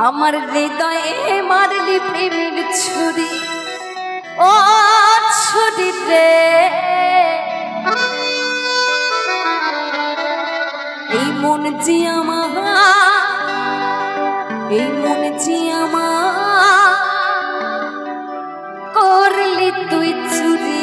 আমার হৃদয়ে মারলি প্রেমের ছুরি, ও ছুরি রে। এই মন যে আমার, এই মন যে আমার, করলি তুই চুরি।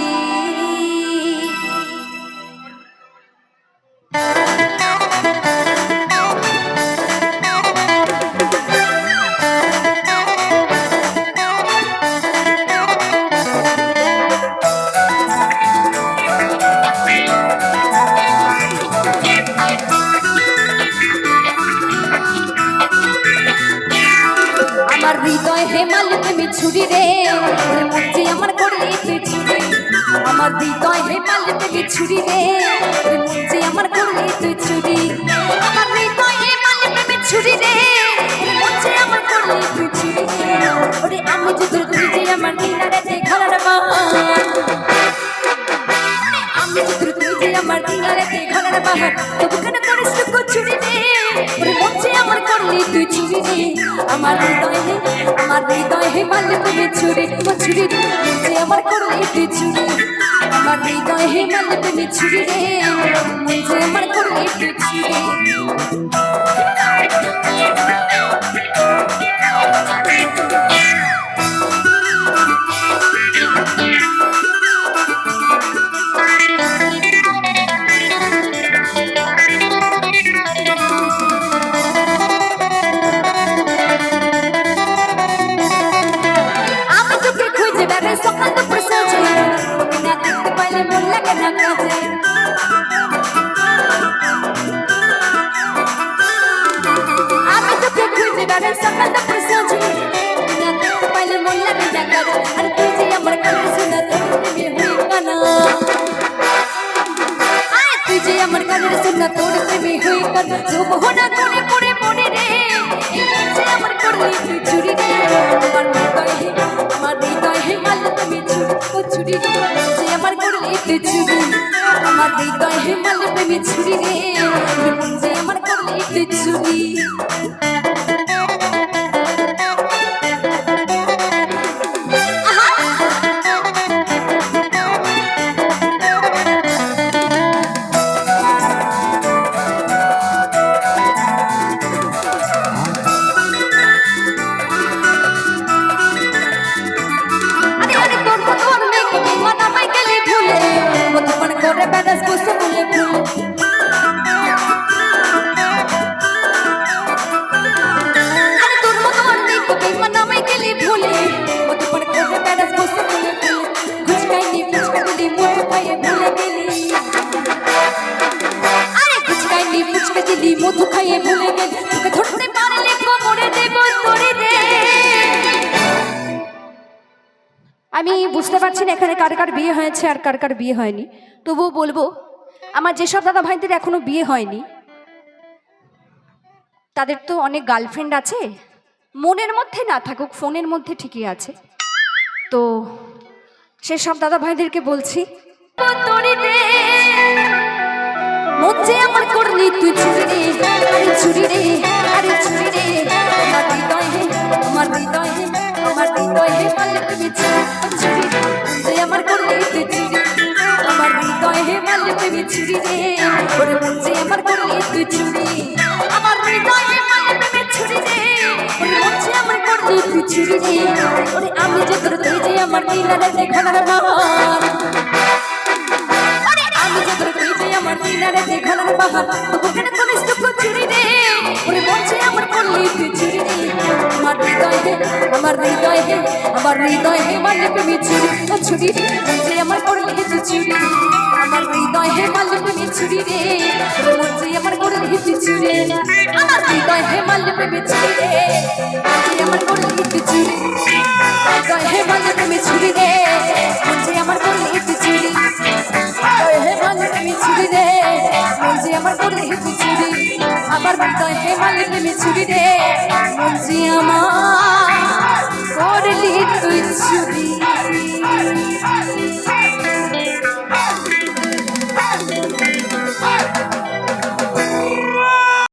আমার হৃদয় হেমাল প্রেমী ছুরি রে, মন যে আমার করলি তুই চুরি। আমার হৃদয় হেমাল প্রেমী ছুরি রে, মন যে আমার করলি তুই চুরি। আমার হৃদয় হেমাল প্রেমী ছুরি রে, মন যে আমার করলি তুই চুরি। ওরে আমি যে তোর তুই যে আমার দিনারে দেখার বাহার, আমি যে তোর তুই যে আমার দিনারে দেখার বাহার, তবু কেন করিস তুই চুরি রে? ওরে মন যে আমার করলি তুই চুরি রে। আমার হৃদয় হেমাল প্রেমী ছুরি, ও ছুরি রে, মন যে আমার করলি তুই চুরি। আমার হৃদয় হেমাল প্রেমী ছুরি রে, মন যে আমার করলি তুই চুরি। সকাল দুপুর সাজে তোকে না দেখতে পাইলে মন লাগে না কাজে। আমি তোকে খুঁজে বেড়াই সকাল দুপুর সাজে, তোকে না দেখতে পাইলে মন লাগে না কাজে। আর তুই যে আমার কানে শোনা তোর প্রেমে হই কানা, তুই যে আমার কানে শোনা তোর প্রেমে হই কানা। চুপ হোনা করে পড়ে মনে রে, যে আমার করলি তুই চুরি রে। আমার হৃদয় হেমাল প্রেমী ছুরি, ও ছুরি রে, যে আমার করলি তুই চুরি। আমার হৃদয় হেমাল প্রেমী ছুরি রে, যে আমার করলি তুই চুরি। মধু খাইয়ে ভুলে গেল, তোকে ধরতে পারলে কোমরে দেব তোরে দে। আমি বুঝতে পারছি না এখানে কার কার বিয়ে হয়েছে আর কার কার বিয়ে হয়নি। তবুও বলবো, আমার যেসব দাদা ভাইদের এখনো বিয়ে হয়নি, তাদের তো অনেক গার্লফ্রেন্ড আছে, মনের মধ্যে না থাকুক ফোনের মধ্যে ঠিকই আছে। তো সেসব দাদা ভাইদেরকে বলছি, তোরে দে মন যে আমার করলি তুই চুরি রে। আরে চুরি রে, আরে চুরি রে। আমার হৃদয় হে, আমার হৃদয় হে, আমার হৃদয় হে মাল প্রেমী ছুরি, চুরি রে, মন যে আমার করলি তুই চুরি। আমার হৃদয় হে মাল প্রেমী ছুরি রে, ওরে মন যে আমার করলি তুই চুরি। আমার হৃদয় হে মাল প্রেমী ছুরি রে, ওরে মন যে আমার করলি তুই চুরি রে। ওরে আমি যে তোর তুই যে আমার দিনারে দেখার বাহার, আমি যে তোর তুই যে আমার দিনারে দেখার বাহার, তবু কেন করিস তুই চুরি রে? ওরে মন যে আমার করলি তুই চুরি রে। আমার হৃদয় হে, আমার হৃদয় হে, আমার হৃদয় হে মাল প্রেমী ছুরি, ও ছুরি রে, মন যে আমার করলি তুই চুরি। আমার হৃদয় হে মাল প্রেমী ছুরি রে, ওরে মন যে আমার করলি তুই চুরি। আমার হৃদয় হে মাল প্রেমী ছুরি রে, মন যে আমার করলি তুই চুরি। হৃদয় হে মাল প্রেমী ছুরি রে, মন যে আমার করলি তুই চুরি। হেমাল প্রেমী ছুরি রে, মন যে আমার করলি তুই চুরি। আমার হৃদয় হেমাল প্রেমী ছুরি রে, মন যে আমার করলি তুই চুরি।